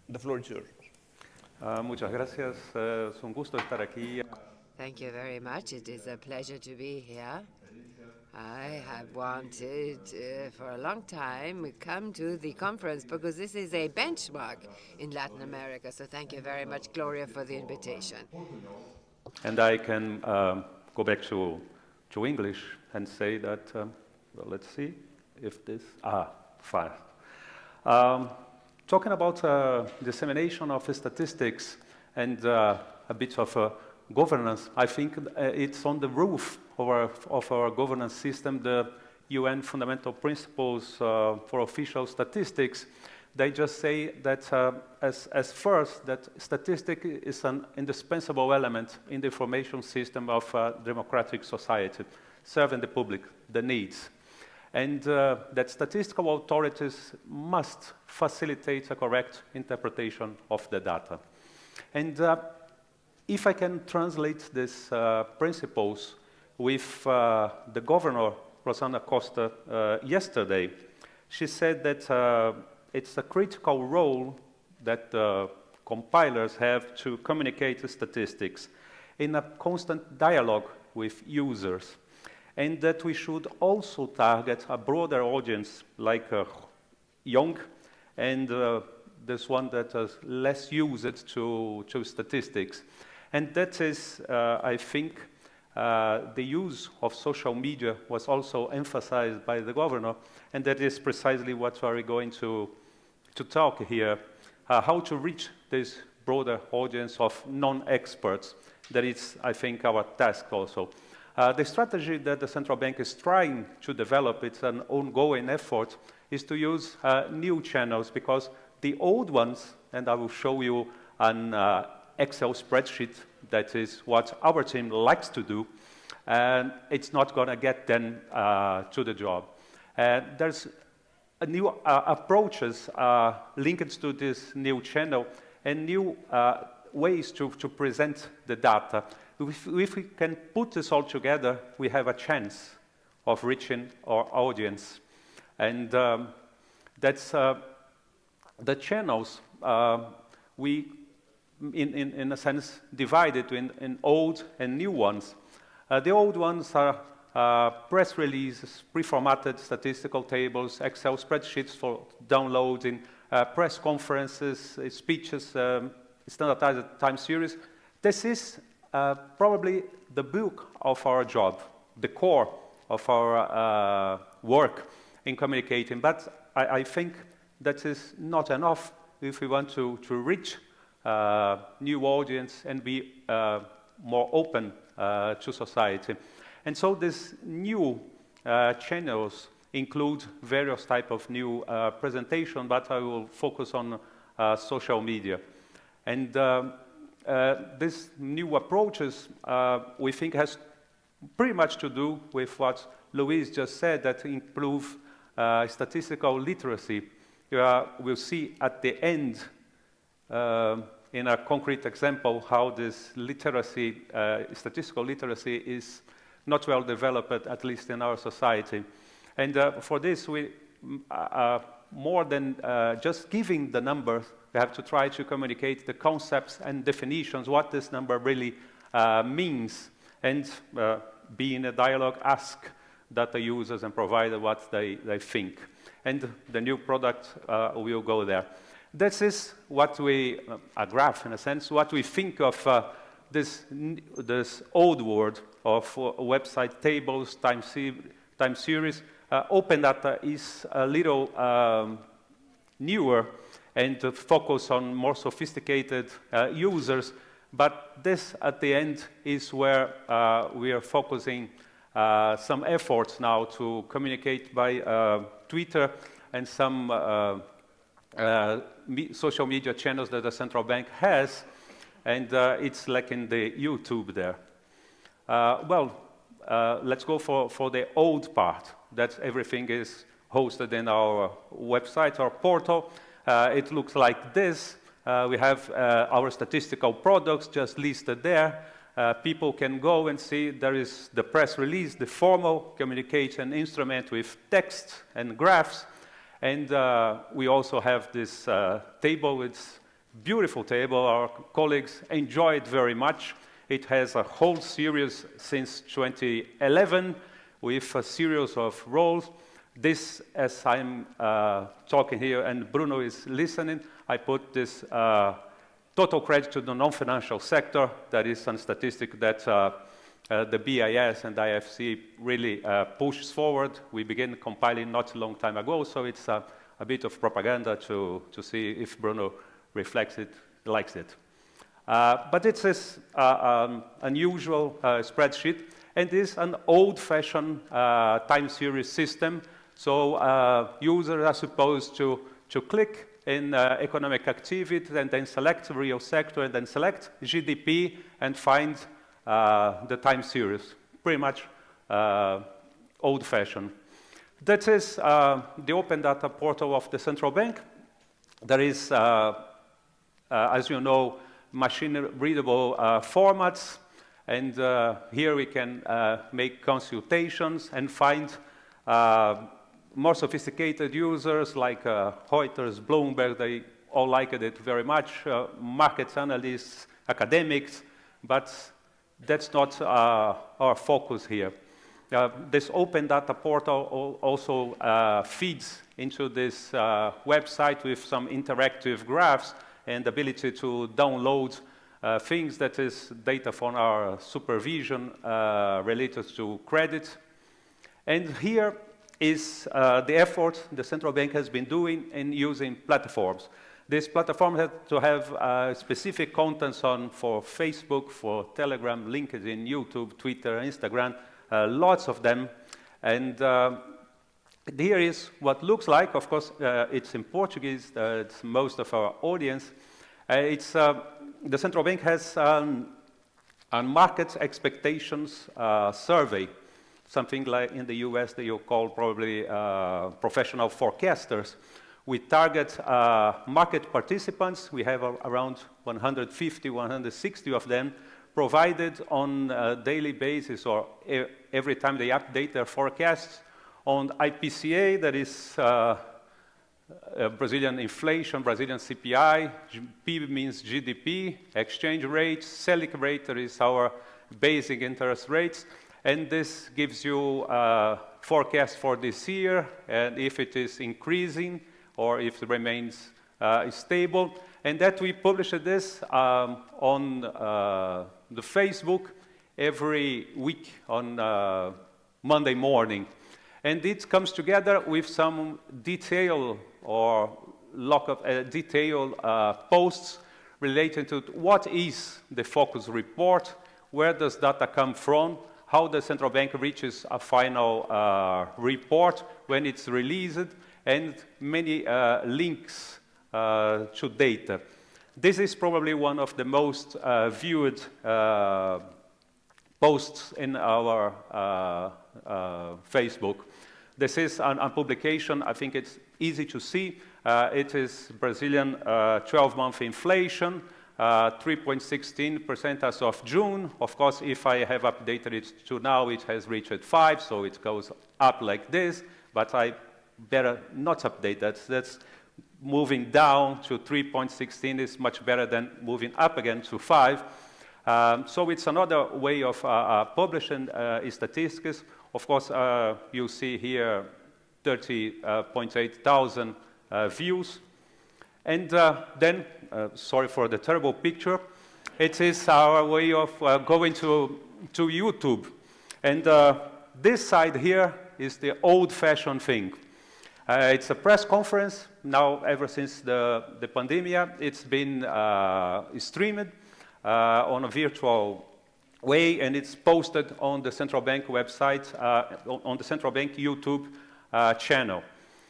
The floor is yours. Muchas gracias. Es un gusto estar aquí. Thank you very much. It is a pleasure to be here. I have wanted for a long time come to the conference because this is a benchmark in Latin America. So thank you very much, Gloria, for the invitation. And I can go back to English and say that, well, let's see if this, fine. Talking about dissemination of statistics and a bit of governance, I think it's on the roof of our governance system, the UN Fundamental Principles for Official Statistics. They just say that as first, that statistics is an indispensable element in the information system of a democratic society, serving the public, the needs. And that statistical authorities must facilitate a correct interpretation of the data. And if I can translate these principles with the governor, Rosana Costa, yesterday, she said that it's a critical role that compilers have to communicate statistics in a constant dialogue with users, and that we should also target a broader audience like young and this one that is less used to statistics. And that is, I think, the use of social media was also emphasized by the governor, and that is precisely what we are going to talk here, how to reach this broader audience of non-experts. That is, I think, our task also. The strategy that the central bank is trying to develop, it's an ongoing effort, is to use new channels, because the old ones, and I will show you an Excel spreadsheet, that is what our team likes to do, and it's not going to get them to the job. There's new approaches linked to this new channel and new ways to present the data. If we can put this all together, we have a chance of reaching our audience. And that's the channels we, in a sense, divided in old and new ones. The old ones are press releases, pre-formatted statistical tables, Excel spreadsheets for downloading, press conferences, speeches, standardized time series. This is probably the bulk of our job, the core of our work in communicating. But I think that is not enough if we want to reach new audience and be more open to society. And so these new channels include various types of new presentation, but I will focus on social media. And these new approaches, we think, has pretty much to do with what Luis just said, that improve statistical literacy. We'll see at the end, in a concrete example, how this literacy, statistical literacy, is not well developed, at least in our society. And for this, we more than just giving the numbers, we have to try to communicate the concepts and definitions, what this number really means, and be in a dialogue, ask data users and providers what they think. And the new product will go there. This is what we, a graph in a sense, what we think of this old world of website tables, time series. Open data is a little newer and to focus on more sophisticated users, but this at the end is where we are focusing some efforts now to communicate by Twitter and some social media channels that the central bank has, and it's like in the YouTube there. Let's go for the old part, that everything is hosted in our website, our portal. It looks like this. We have our statistical products just listed there. People can go and see there is the press release, the formal communication instrument with text and graphs. And we also have this table. It's Beautiful table. Our colleagues enjoy it very much. It has a whole series since 2011 with a series of roles. This, as I'm talking here and Bruno is listening, I put this total credit to the non-financial sector. That is a statistic that the BIS and IFC really pushes forward. We began compiling not a long time ago, so it's a bit of propaganda to see if Bruno reflects it, likes it. But it's this unusual spreadsheet, and it's an old-fashioned time series system. So users are supposed to click in economic activity and then select real sector and then select GDP and find the time series. Pretty much old-fashioned. That is the open data portal of the central bank. There is, as you know, machine-readable formats, and here we can make consultations and find more sophisticated users like Reuters, Bloomberg. They all liked it very much, market analysts, academics, but that's not our focus here. This open data portal also feeds into this website with some interactive graphs and ability to download things that is data from our supervision related to credit. And here is the effort the central bank has been doing in using platforms. This platform has to have specific contents for Facebook, for Telegram, LinkedIn, YouTube, Twitter, Instagram, lots of them. And here is what looks like. Of course, it's in Portuguese. It's most of our audience. The central bank has a market expectations survey, something like in the US that you call probably professional forecasters. We target market participants. We have around 150, 160 of them, provided on a daily basis or every time they update their forecasts on IPCA, that is Brazilian inflation, Brazilian CPI, P means GDP, exchange rate, Selic rate, that is our basic interest rates, and this gives you a forecast for this year, and if it is increasing or if it remains stable, and that we publish this on the Facebook every week on Monday morning. And it comes together with some detail or detailed posts related to what is the focus report, where does data come from, how the central bank reaches a final report when it's released, and many links to data. This is probably one of the most viewed posts in our Facebook. This is a publication. I think it's easy to see. It is Brazilian 12-month inflation, 3.16% as of June. Of course, if I have updated it to now, it has reached 5, so it goes up like this, but I better not update that. That's moving down to 3.16 is much better than moving up again to 5. So it's another way of publishing statistics. Of course, you see here 30.8 thousand views. And then, sorry for the terrible picture, it is our way of going to YouTube. And this side here is the old-fashioned thing. It's a press conference. Now, ever since the pandemic, it's been streamed on a virtual way, and it's posted on the central bank website, on the central bank YouTube channel.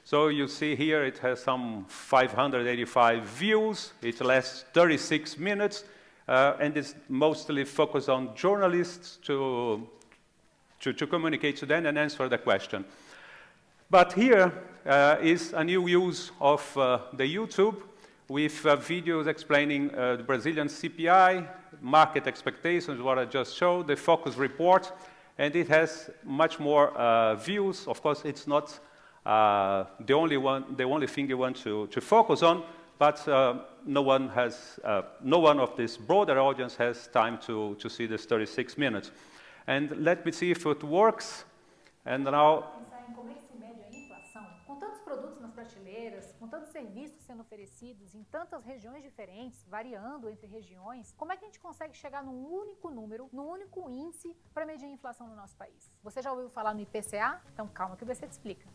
So you see here it has some 585 views. It lasts 36 minutes, and it's mostly focused on journalists to communicate to them and answer the question. But here is a new use of the YouTube with videos explaining the Brazilian CPI, market expectations, what I just showed, the focus report, and it has much more views. Of course, it's not the only thing you want to focus on, but no one of this broader audience has time to see this 36 minutes. And let me see if it works. And now... Como é que se mede a inflação? Com tantos produtos nas prateleiras, com tantos serviços sendo oferecidos em tantas regiões diferentes, variando entre regiões, como é que a gente consegue chegar num único número, num único índice para medir a inflação no nosso país? Você já ouviu falar no IPCA? Então calma que o BC te explica.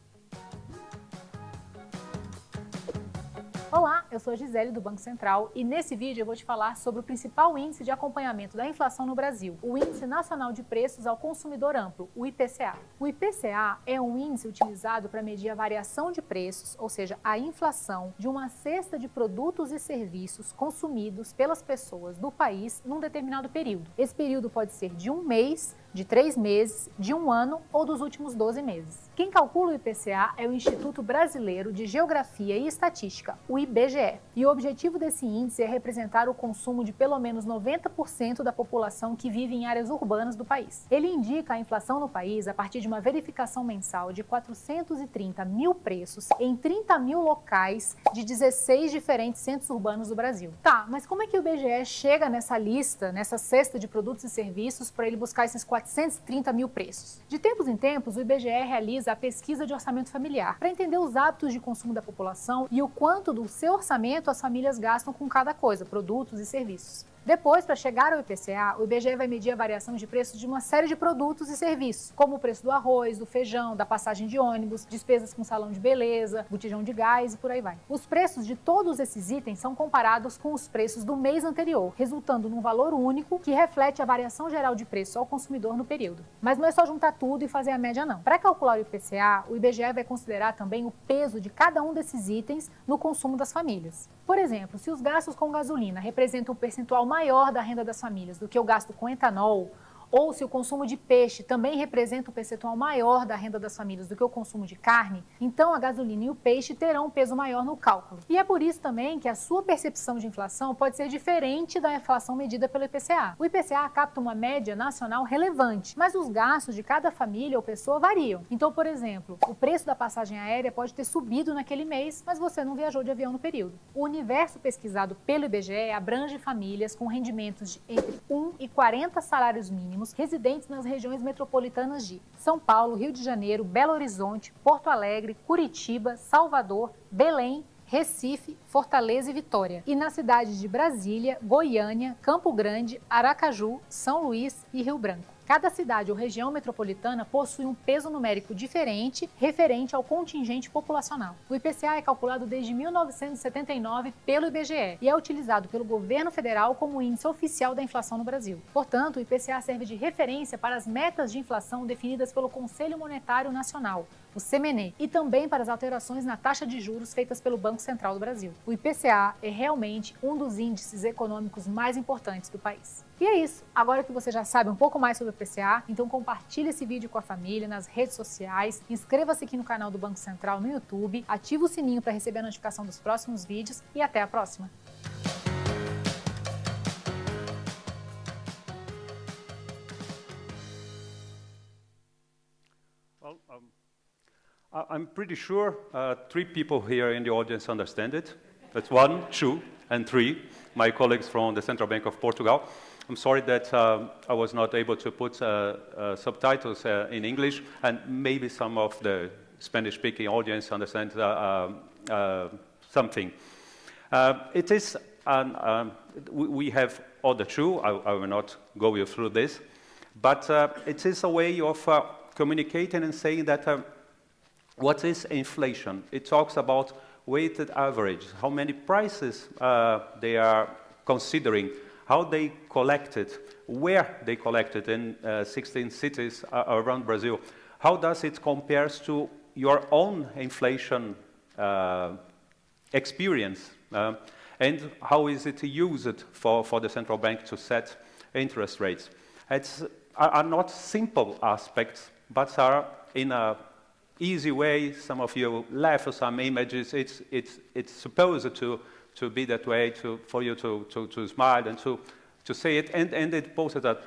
Olá, eu sou a Gisele do Banco Central e nesse vídeo eu vou te falar sobre o principal índice de acompanhamento da inflação no Brasil, o Índice Nacional de Preços ao Consumidor Amplo, o IPCA. O IPCA é um índice utilizado para medir a variação de preços, ou seja, a inflação de uma cesta de produtos e serviços consumidos pelas pessoas do país num determinado período. Esse período pode ser de um mês, de 3 meses, de um ano ou dos últimos 12 meses. Quem calcula o IPCA é o Instituto Brasileiro de Geografia e Estatística, o IBGE. E o objetivo desse índice é representar o consumo de pelo menos 90% da população que vive em áreas urbanas do país. Ele indica a inflação no país a partir de uma verificação mensal de 430 mil preços em 30 mil locais de 16 diferentes centros urbanos do Brasil. Tá, mas como é que o IBGE chega nessa lista, nessa cesta de produtos e serviços para ele buscar esses 430 mil preços? De tempos em tempos, o IBGE realiza a pesquisa de orçamento familiar para entender os hábitos de consumo da população e o quanto do seu orçamento as famílias gastam com cada coisa, produtos e serviços. Depois, para chegar ao IPCA, o IBGE vai medir a variação de preços de uma série de produtos e serviços, como o preço do arroz, do feijão, da passagem de ônibus, despesas com salão de beleza, botijão de gás e por aí vai. Os preços de todos esses itens são comparados com os preços do mês anterior, resultando num valor único que reflete a variação geral de preço ao consumidor no período. Mas não é só juntar tudo e fazer a média não. Para calcular o IPCA, o IBGE vai considerar também o peso de cada um desses itens no consumo das famílias. Por exemplo, se os gastos com gasolina representam um percentual maior da renda das famílias do que o gasto com etanol, ou se o consumo de peixe também representa um percentual maior da renda das famílias do que o consumo de carne, então a gasolina e o peixe terão um peso maior no cálculo. E é por isso também que a sua percepção de inflação pode ser diferente da inflação medida pelo IPCA. O IPCA capta uma média nacional relevante, mas os gastos de cada família ou pessoa variam. Então, por exemplo, o preço da passagem aérea pode ter subido naquele mês, mas você não viajou de avião no período. O universo pesquisado pelo IBGE abrange famílias com rendimentos de entre 1 e 40 salários mínimos, residentes nas regiões metropolitanas de São Paulo, Rio de Janeiro, Belo Horizonte, Porto Alegre, Curitiba, Salvador, Belém, Recife, Fortaleza e Vitória, e nas cidades de Brasília, Goiânia, Campo Grande, Aracaju, São Luís e Rio Branco. Cada cidade ou região metropolitana possui um peso numérico diferente referente ao contingente populacional. O IPCA é calculado desde 1979 pelo IBGE e é utilizado pelo governo federal como índice oficial da inflação no Brasil. Portanto, o IPCA serve de referência para as metas de inflação definidas pelo Conselho Monetário Nacional, o CMN, e também para as alterações na taxa de juros feitas pelo Banco Central do Brasil. O IPCA é realmente um dos índices econômicos mais importantes do país. E é isso. Agora que você já sabe um pouco mais sobre o IPCA, então compartilhe esse vídeo com a família nas redes sociais, inscreva-se aqui no canal do Banco Central no YouTube, ative o sininho para receber a notificação dos próximos vídeos e até a próxima! I'm pretty sure 3 people here in the audience understand it. That's 1, 2, and 3, my colleagues from the Central Bank of Portugal. I'm sorry that I was not able to put subtitles in English, and maybe some of the Spanish-speaking audience understand something. It is, we have all the two, I will not go you through this, but it is a way of communicating and saying that what is inflation? It talks about weighted average, how many prices they are considering, how they collect it, where they collect it in 16 cities around Brazil. How does it compare to your own inflation experience? And how is it used for the central bank to set interest rates? Are not simple aspects, but are in a easy way. Some of you laugh at some images. It's supposed to be that way, for you to smile and to say it. And it posted that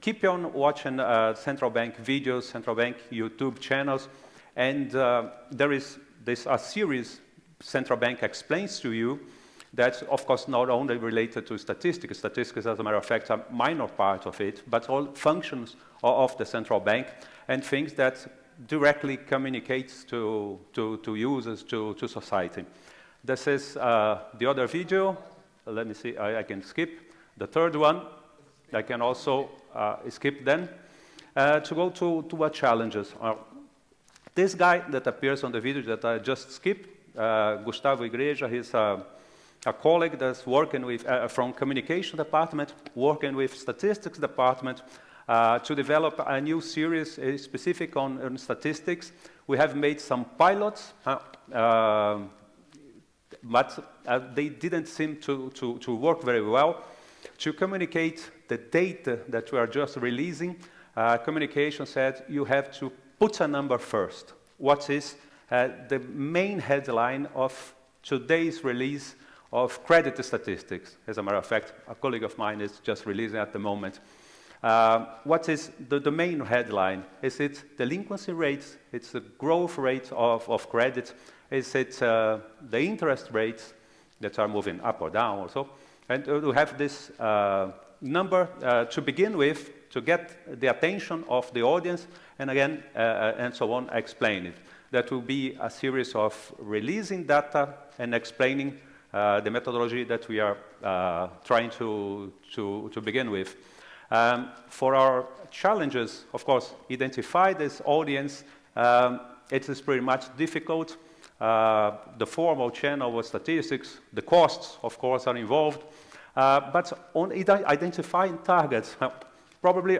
keep on watching central bank videos, central bank YouTube channels, and there is a series central bank explains to you That's, of course, not only related to statistics. Statistics, as a matter of fact, are a minor part of it, but all functions of the central bank and things that directly communicates to users, to society. This is the other video. Let me see, I can skip. The third one, I can also skip then. To go to what challenges. This guy that appears on the video that I just skipped, Gustavo Igreja, he's a colleague that's working with, from communication department, working with statistics department to develop a new series specific on statistics. We have made some pilots, but they didn't seem to work very well. To communicate the data that we are just releasing, communication said you have to put a number first. What is the main headline of today's release of credit statistics? As a matter of fact, a colleague of mine is just releasing at the moment. What is the main headline? Is it delinquency rates? It's the growth rate of credit? Is it the interest rates that are moving up or down also? And we have this number to begin with to get the attention of the audience, and again, and so on, explain it. That will be a series of releasing data and explaining the methodology that we are trying to begin with. For our challenges, of course, identify this audience. It is pretty much difficult. The formal channel of statistics, the costs, of course, are involved. But on identifying targets, probably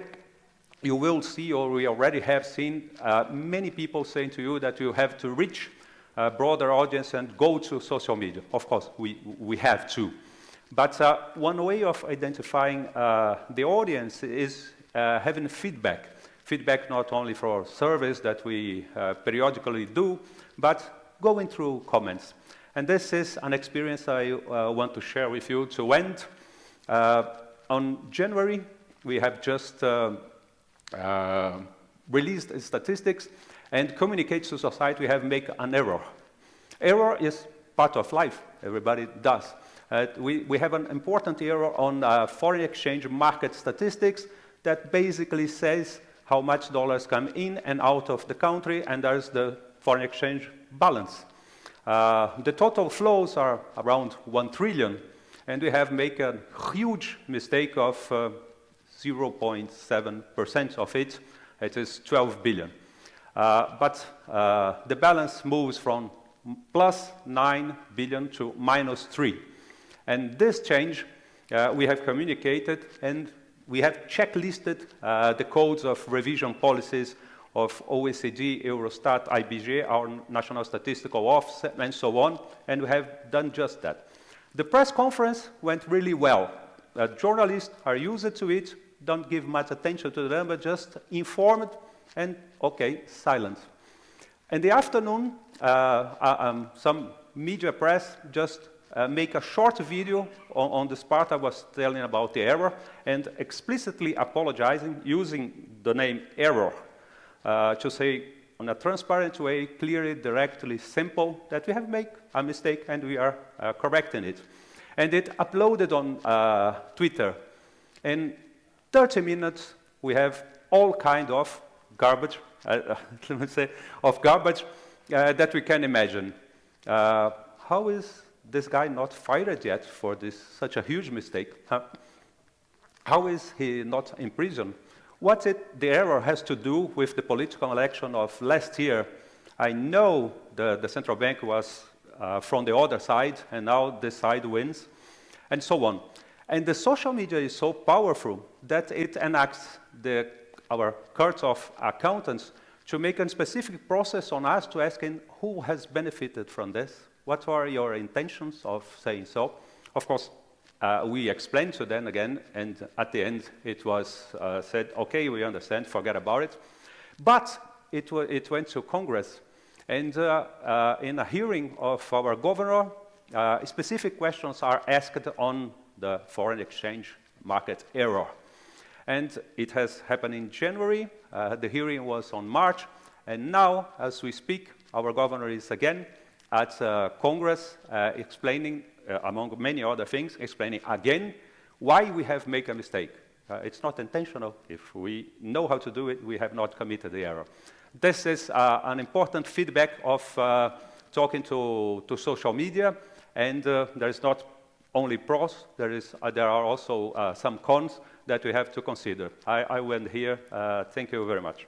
you will see, or we already have seen, many people saying to you that you have to reach a broader audience and go to social media. Of course, we have to. But one way of identifying the audience is having feedback. Feedback not only for surveys that we periodically do, but going through comments. And this is an experience I want to share with you to end. On January, we have just released statistics and communicate to society. We have made an error. Error is part of life. Everybody does. We have an important error on foreign exchange market statistics that basically says how much dollars come in and out of the country, and there's the foreign exchange balance. The total flows are around 1 trillion, and we have made a huge mistake of 0.7% of it. It is 12 billion. But the balance moves from plus 9 billion to minus 3. And this change we have communicated, and we have checklisted the codes of revision policies of OECD, Eurostat, IBG, our National Statistical Office, and so on, and we have done just that. The press conference went really well. Journalists are used to it, don't give much attention to them, but just informed and, okay, silent. In the afternoon, some media press just make a short video on this part I was telling about the error and explicitly apologizing using the name error to say in a transparent way, clearly, directly, simple, that we have made a mistake and we are correcting it. And it uploaded on Twitter. In 30 minutes, we have all kind of garbage, let me say, of garbage that we can imagine. How is this guy not fired yet for such a huge mistake? How is he not in prison? What the error has to do with the political election of last year? I know the central bank was from the other side, and now this side wins, and so on. And the social media is so powerful that it enacts our courts of accountants to make a specific process on us to asking who has benefited from this. What are your intentions of saying so? Of course, we explained to them again, and at the end it was said, okay, we understand, forget about it. But it went to Congress, and in a hearing of our governor, specific questions are asked on the foreign exchange market error. And it has happened in January, the hearing was on March, and now, as we speak, our governor is again at Congress explaining among many other things, explaining again why we have made a mistake. It's not intentional. If we know how to do it, we have not committed the error. This is an important feedback of talking to social media, and there is not only pros, there are also some cons that we have to consider. I will end here. Thank you very much.